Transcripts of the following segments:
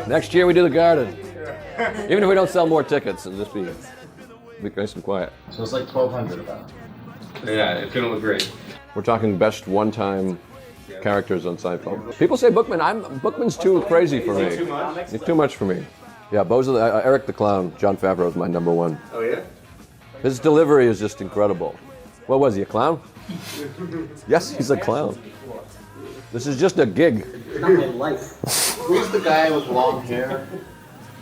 Next year we do the Garden. Even if we don't sell more tickets, it'll just be nice and quiet. So it's like 1,200 about. Yeah, it's gonna look great. We're talking best one-time characters on Seinfeld. People say Bookman. Bookman's too crazy for me. Too much? It's too much for me. Yeah, Eric the Clown, Jon Favreau is my number one. Oh yeah? His delivery is just incredible. What was he, a clown? Yes, he's a clown. This is just a gig. It's not my life. Who's the guy with long hair?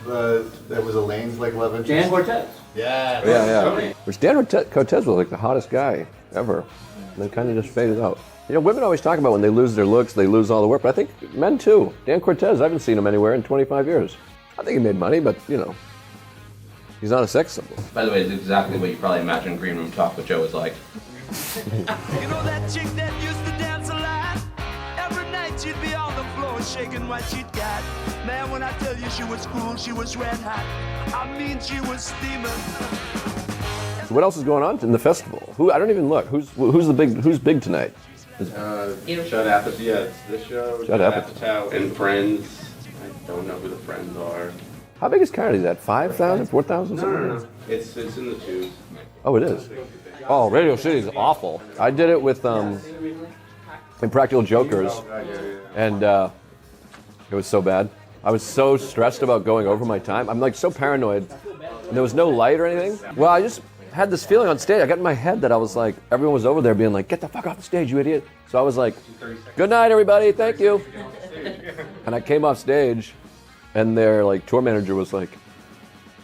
That was Elaine's like love interest? Dan Cortez. Yeah. Yeah. Which Dan Cortez was like the hottest guy ever. And then kind of just faded out. You know, women always talk about when they lose their looks, they lose all the work, but I think men too. Dan Cortez, I haven't seen him anywhere in 25 years. I think he made money, but you know, he's not a sex symbol. By the way, it's exactly what you probably imagine Green Room Talk with Joe was like. You know that chick that used to dance a lot? Every night she'd be on the floor shaking what she'd got. Man, when I tell you she was cool, she was red hot. I mean, she was steaming. So what else is going on in the festival? I don't even look. Who's big tonight? Judd Apatow. Yeah, it's this show. Judd Apatow and Friends. I don't know who the Friends are. How big is Canada? Is that 5,000, 4,000? No. It's in the twos. Oh, it is. Oh, Radio City is awful. I did it with Impractical Jokers, and it was so bad. I was so stressed about going over my time. I'm like so paranoid, and there was no light or anything. Well, I just had this feeling on stage. I got in my head that I was like, everyone was over there being like, get the fuck off the stage, you idiot. So I was like, good night, everybody, thank you. And I came off stage, and their like tour manager was like,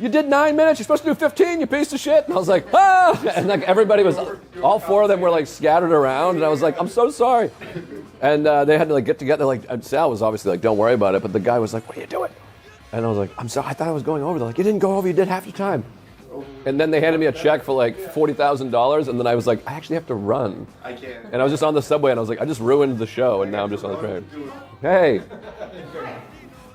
you did 9 minutes, you're supposed to do 15, you piece of shit. And I was like, ah! And like everybody was, all four of them were like scattered around, and I was like, I'm so sorry. And they had to like get together, like, and Sal was obviously like, don't worry about it, but the guy was like, what are you doing? And I was like, I'm sorry, I thought I was going over. They're like, you didn't go over, you did half your time. And then they handed me a check for like $40,000, and then I was like, I actually have to run. I can't. And I was just on the subway, and I was like, I just ruined the show, and now I'm just on the train. Hey,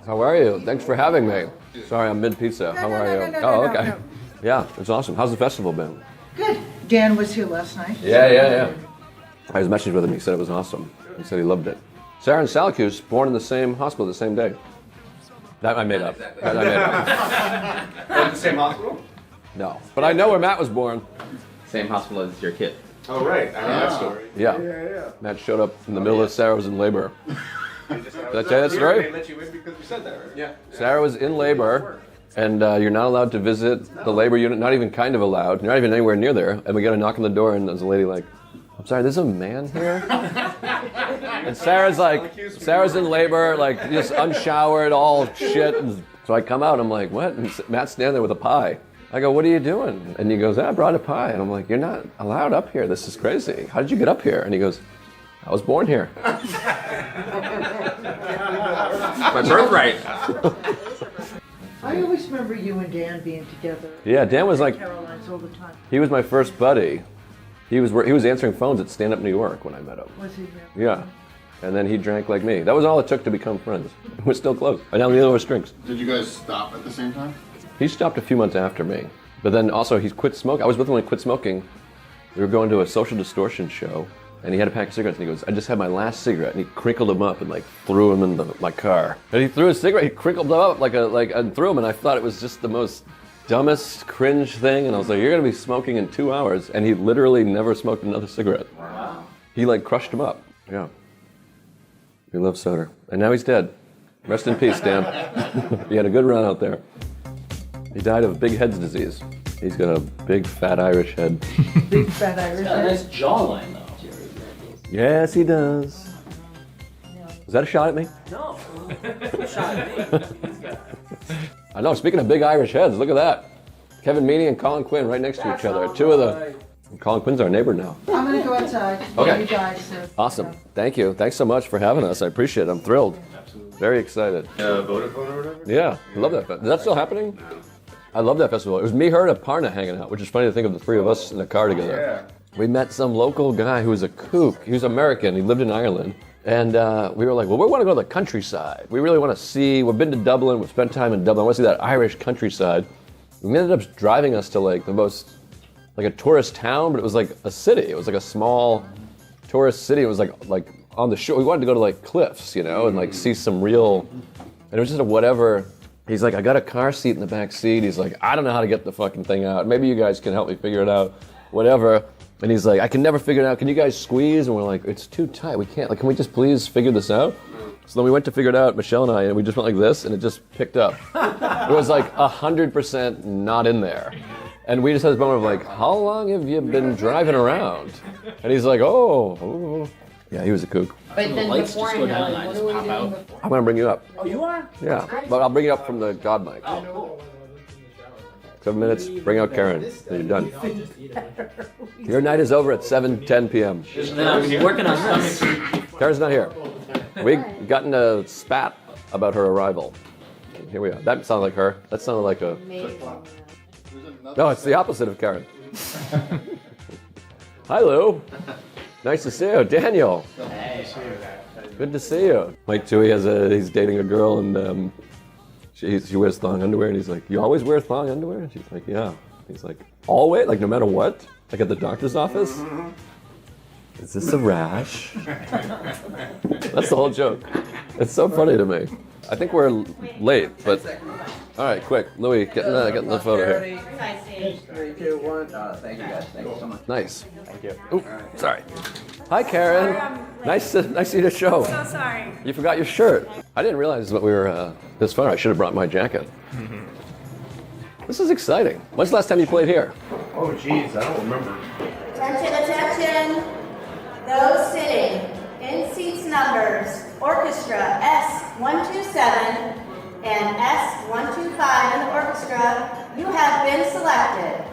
how are you? Thanks for having me. Sorry, I'm mid-pizza. How are you? Oh, okay. Yeah, it's awesome. How's the festival been? Good. Dan was here last night. Yeah. I was messaging with him, he said it was awesome. He said he loved it. Sarah and Salacuse, born in the same hospital the same day. That I made up. That I made up. At the same hospital? No. But I know where Matt was born. Same hospital as your kid. Oh, right. I know that story. Yeah. Matt showed up in the middle of Sarah was in labor. Did I tell you that story? They let you in because you said that, right? Yeah. Sarah was in labor, and you're not allowed to visit the labor unit, not even kind of allowed. You're not even anywhere near there. And we got a knock on the door, and there's a lady like, I'm sorry, there's a man here? And Sarah's in labor, like just unshowered, all shit. And so I come out, I'm like, what? And Matt's standing there with a pie. I go, what are you doing? And he goes, I brought a pie. And I'm like, you're not allowed up here. This is crazy. How did you get up here? And he goes, I was born here. My birthright. I always remember you and Dan being together. Yeah, Dan was like, Caroline's all the time. he was my first buddy. He was answering phones at Stand Up New York when I met him. Was he here? Yeah. And then he drank like me. That was all it took to become friends. We're still close. And now neither of us drinks. Did you guys stop at the same time? He stopped a few months after me. But then also he quit smoking. I was with him when he quit smoking. We were going to a Social Distortion show, and he had a pack of cigarettes, and he goes, I just had my last cigarette, and he crinkled them up and like threw them in my car. And he threw his cigarette, he crinkled them up and threw them, and I thought it was just the most dumbest cringe thing, and I was like, you're gonna be smoking in 2 hours, and he literally never smoked another cigarette. Wow. He like crushed them up. Yeah. He loves soda. And now he's dead. Rest in peace, Dan. He had a good run out there. He died of big head's disease. He's got a big fat Irish head. Big fat Irish He's got a head. nice jawline, though. Yes, he does. Was that a shot at me? No. Shot at me. I know, speaking of big Irish heads, look at that. Kevin Meaney and Colin Quinn right next to each other. Two of the... Colin Quinn's our neighbor now. I'm going to go outside. Okay. You guys. Awesome. Thank you. Thanks so much for having us. I appreciate it. I'm thrilled. Absolutely. Very excited. Vodafone or whatever? Yeah, I love that. Is that still happening? No. I love that festival. It was me, her, and Aparna hanging out, which is funny to think of the three of us in a car together. Yeah. We met some local guy who was a kook. He was American. He lived in Ireland. And we were like, well, we want to go to the countryside. We really want to see, we've been to Dublin, we've spent time in Dublin. I want to see that Irish countryside. We ended up driving us to like the most, like a tourist town, but it was like a city. It was like a small tourist city. It was like on the shore. We wanted to go to like cliffs, you know, and like see some real, and it was just a whatever He's like, I got a car seat in the back seat. He's like, I don't know how to get the fucking thing out. Maybe you guys can help me figure it out, whatever. And he's like, I can never figure it out. Can you guys squeeze? And we're like, it's too tight. We can't. Like, can we just please figure this out? So then we went to figure it out, Michelle and I, and we just went like this, and it just picked up. It was like 100% not in there. And we just had this moment of like, how long have you been driving around? And he's like, oh. Yeah, he was a kook. But then before I know, like, what are we doing before? I'm gonna bring you up. Oh, you are? Yeah, but I'll bring you up from the God mic. Oh, cool. 7 minutes, bring out Karen, then you're done. Your night is over at 7:10 p.m. I'm working on stomach. Karen's not here. We've gotten a spat about her arrival. Here we are. That sounded like her. That sounded like a... No, it's the opposite of Karen. Hi, Lou. Nice to see you. Daniel. Good to see you. Mike too, he's dating a girl and she wears thong underwear and he's like, you always wear thong underwear? And she's like, yeah. He's like, always? Like no matter what? Like at the doctor's office? Is this a rash? That's the whole joke. It's so funny to me. I think we're late, but all right, quick, Louis, get in the photo here. 3, 2, 1. Thank you guys. Thank you so much. Nice. Thank you. Ooh, sorry. Hi, Karen. Nice to see the show. So sorry. You forgot your shirt. I didn't realize that we were this far. I should have brought my jacket. This is exciting. When's the last time you played here? Oh, jeez, I don't remember. Attention. Those sitting in seats numbers orchestra S127 and S125 in the orchestra, you have been selected.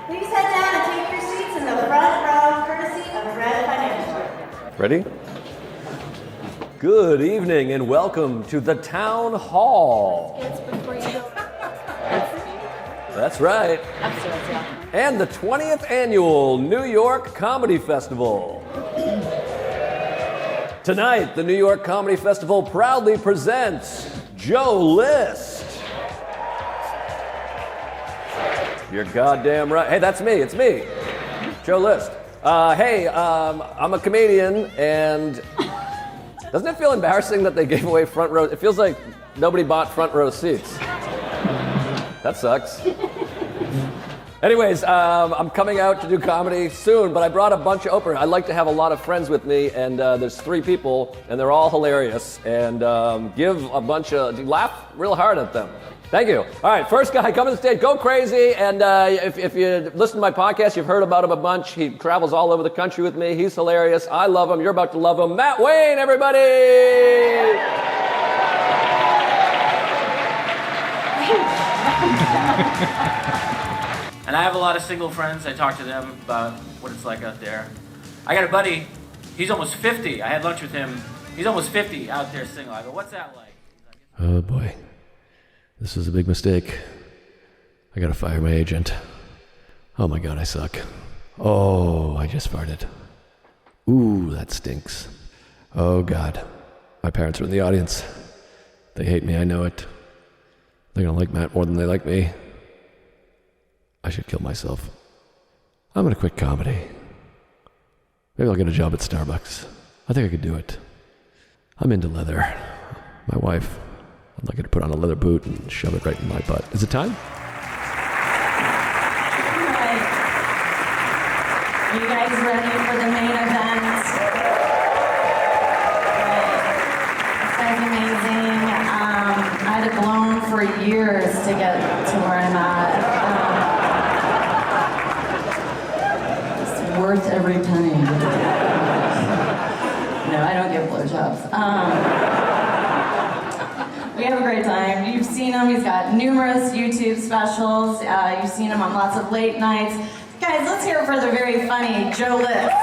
Please head down and take your seats in the front row, courtesy of Red Financial. Ready? Good evening and welcome to the Town Hall. It's before you go. That's right. Upstairs, yeah. And the 20th annual New York Comedy Festival. Tonight, the New York Comedy Festival proudly presents Joe List. You're goddamn right. Hey, that's me. It's me, Joe List. Hey, I'm a comedian, and doesn't it feel embarrassing that they gave away front row? It feels like nobody bought front row seats. That sucks. Anyways, I'm coming out to do comedy soon, but I brought a bunch of openers. I like to have a lot of friends with me, and there's 3 people, and they're all hilarious, and laugh real hard at them. Thank you. All right, first guy, come on the stage, go crazy, and if you listen to my podcast, you've heard about him a bunch. He travels all over the country with me. He's hilarious. I love him. You're about to love him. Matt Wayne, everybody! And I have a lot of single friends. I talk to them about what it's like out there. I got a buddy, he's almost 50. I had lunch with him. He's almost 50 out there single. I go, what's that like? Oh boy, this is a big mistake. I gotta fire my agent. Oh my God, I suck. Oh, I just farted. Ooh, that stinks. Oh God, my parents are in the audience. They hate me, I know it. They're gonna like Matt more than they like me. I should kill myself. I'm gonna quit comedy. Maybe I'll get a job at Starbucks. I think I could do it. I'm into leather. My wife, I'd like her to put on a leather boot and shove it right in my butt. Is it time? Alright. Are you guys ready for the main event? This guy's amazing. I had it blown for years to get to where I'm at. Worth every penny. No, I don't give blowjobs. We have a great time. You've seen him. He's got numerous YouTube specials. You've seen him on lots of late nights. Guys, let's hear it for the very funny Joe List.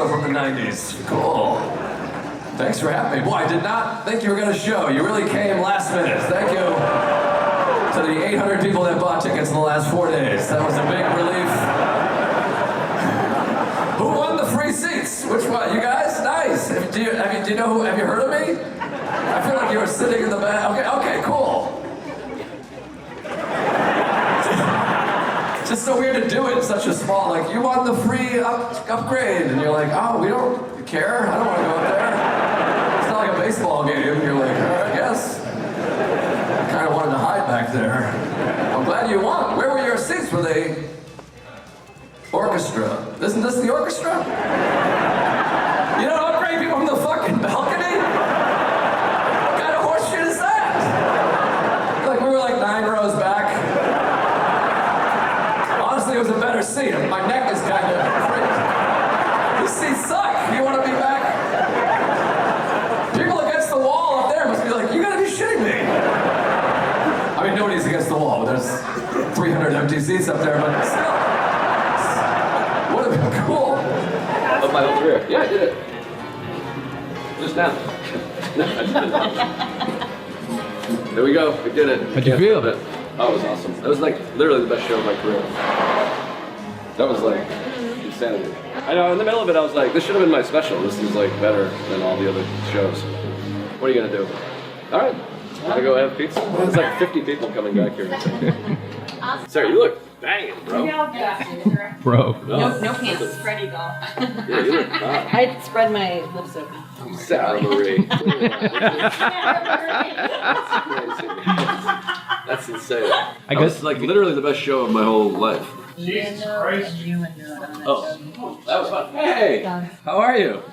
From the 90s. Cool. Thanks for having me. Boy, I did not think you were going to show. You really came last minute. Thank you to the 800 people that bought tickets in the last 4 days. That was a big relief. Who won the free seats? Which one? You guys? Nice. Do you know who? Have you heard of me? I feel like you were sitting in the back. Okay, cool. It's just so weird to do it in such a small, like, you want the free upgrade, and you're like, oh, we don't care. I don't want to go up there. It's not like a baseball game. You're like, I guess. I kind of wanted to hide back there. I'm glad you won. Where were your seats? Were they orchestra? Isn't this the orchestra? You don't upgrade people from the fucking balcony? What kind of horse shit is that? Like, we were like 9 rows back. Honestly, it was a better seat. My neck is kind of freaked. These seats suck. You want to be back? People against the wall up there must be like, you gotta be shitting me. I mean, nobody's against the wall. There's 300 empty seats up there, but still. Would have been cool. Of my whole career. Yeah, I did it. Just now. There we go. We did it. How'd you feel? Oh, it was awesome. It was like literally the best show of my career. That was like insanity. I know, in the middle of it, I was like, this should have been my special. This is like better than all the other shows. What are you gonna do? All right. Wanna go have pizza? There's like 50 people coming back here. Sarah, you look banging, bro. Bro. No pants. Spread eagle. Yeah, you look hot. I spread my lips open. Sarah Marie. That's insane. I guess like literally the best show of my whole life. Jesus Christ. Oh, that was fun. Hey, how are you?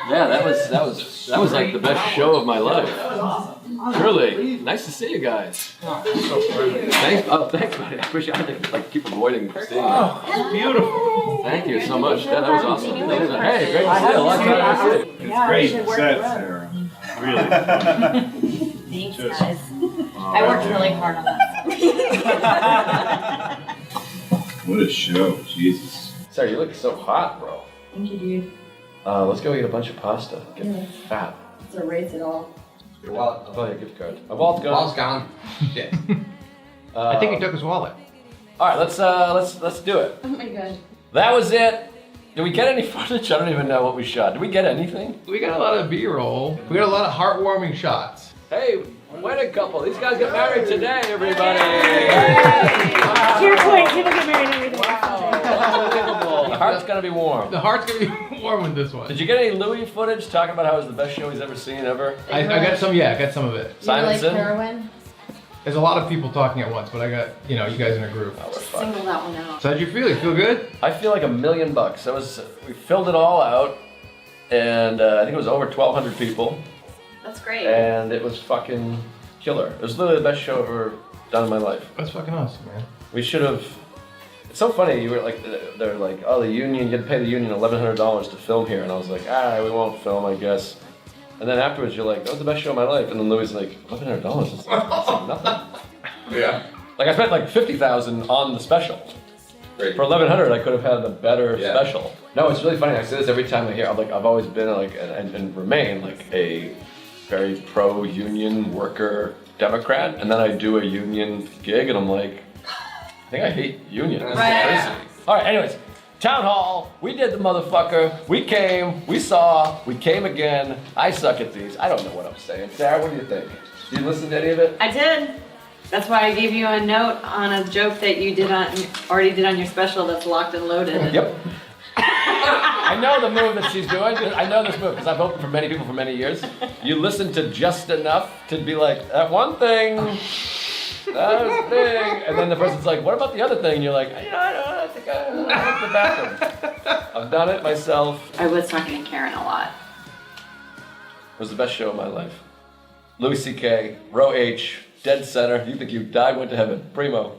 Yeah, that was like the best show of my life. Truly, nice to see you guys. Thanks, buddy. I appreciate it. I like keep avoiding seeing you. Oh, beautiful. Thank you so much. Yeah, that was awesome. Hey, great to see you. A long time no see. It's great set, Sarah. Really fun. Thanks, guys. I worked really hard on that. What a show, Jesus. Sarah, you look so hot, bro. Thank you, dude. Let's go eat a bunch of pasta. Get fat. It's a race at all. Your wallet. I'll buy you a gift card. My wallet's gone. Wallet's gone. Shit. I think he took his wallet. All right, let's do it. Oh my god. That was it. Did we get any footage? I don't even know what we shot. Did we get anything? We got a lot of B-roll. We got a lot of heartwarming shots. Hey, wedding couple. These guys got married today, everybody. Cheers, quick. People get married every day. Unbelievable. The heart's gonna be warm. The heart's gonna be warm with this one. Did you get any Louis footage talking about how it was the best show he's ever seen ever? I got some, I got some of it. Simonson? heroin? There's a lot of people talking at once, but I got, you guys in a group. Oh, we're fucked. Single that one out. So how'd you feel? You feel good? I feel like $1 million. We filled it all out, and I think it was over 1,200 people, That's great. and it was fucking killer. It was literally the best show I've ever done in my life. That's fucking awesome, man. We should have. It's so funny. You were like, they're like, oh, the union. You had to pay the union $1,100 to film here, and I was like, we won't film, I guess. And then afterwards, you're like, that was the best show of my life. And then Louis is like, $1,100. That's like nothing. Yeah. Like I spent like $50,000 on the special. Great. For $1,100, I could have had a better Yeah. special. No, it's really funny. I say this every time I hear. I've always been like, and remain like a very pro-union worker Democrat. And then I do a union gig, and I'm like, I think I hate unions. Right. Crazy. All right. Anyways, town hall. We did the motherfucker. We came. We saw. We came again. I suck at these. I don't know what I'm saying. Sarah, what do you think? Did you listen to any of it? I did. That's why I gave you a note on a joke that you already did on your special that's locked and loaded. Yep. I know the move that she's doing. I know this move because I've opened for many people for many years. You listen to just enough to be like, that one thing, that was big. And then the person's like, what about the other thing? And you're like, I think I went to the bathroom. I've done it myself. I was talking to Karen a lot. It was the best show of my life. Louis C.K., row H, dead center. You think you died, went to heaven. Primo.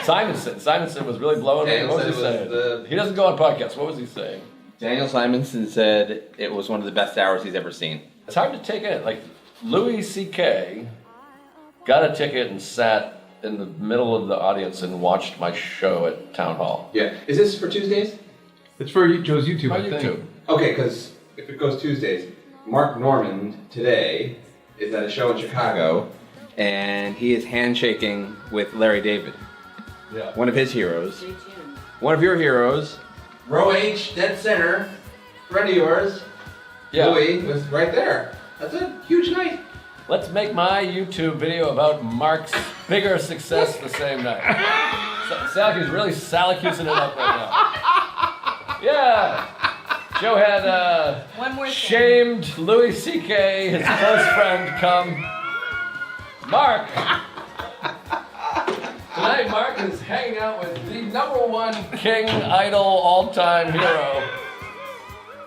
Simonson was really blowing me. Daniel What was he said it was saying? He doesn't go on podcasts. What was he saying? Daniel Simonson said it was one of the best hours he's ever seen. It's hard to take in. Like, Louis C.K. got a ticket and sat in the middle of the audience and watched my show at Town Hall. Yeah. Is this for Tuesdays? It's for Joe's YouTube, My I think. YouTube. Okay, because if it goes Tuesdays, Mark Normand today is at a show in Chicago, and he is handshaking with Larry David, Yeah. one of his heroes. Stay tuned. One of your heroes, row H, dead center, friend of yours, Yeah. Louis, was right there. That's a huge night. Let's make my YouTube video about Mark's bigger success the same night. Salacuse really Salacusing it up right now. Yeah. Joe had One more thing. shamed Louis C.K., his close friend, come. Mark. Tonight, Mark is hanging out with the #1 King Idol all-time hero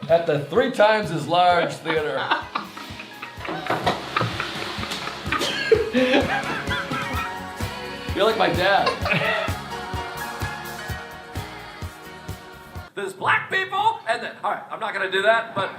at the 3 times as large theater. You're like my dad. There's black people, and then, all right, I'm not gonna do that, but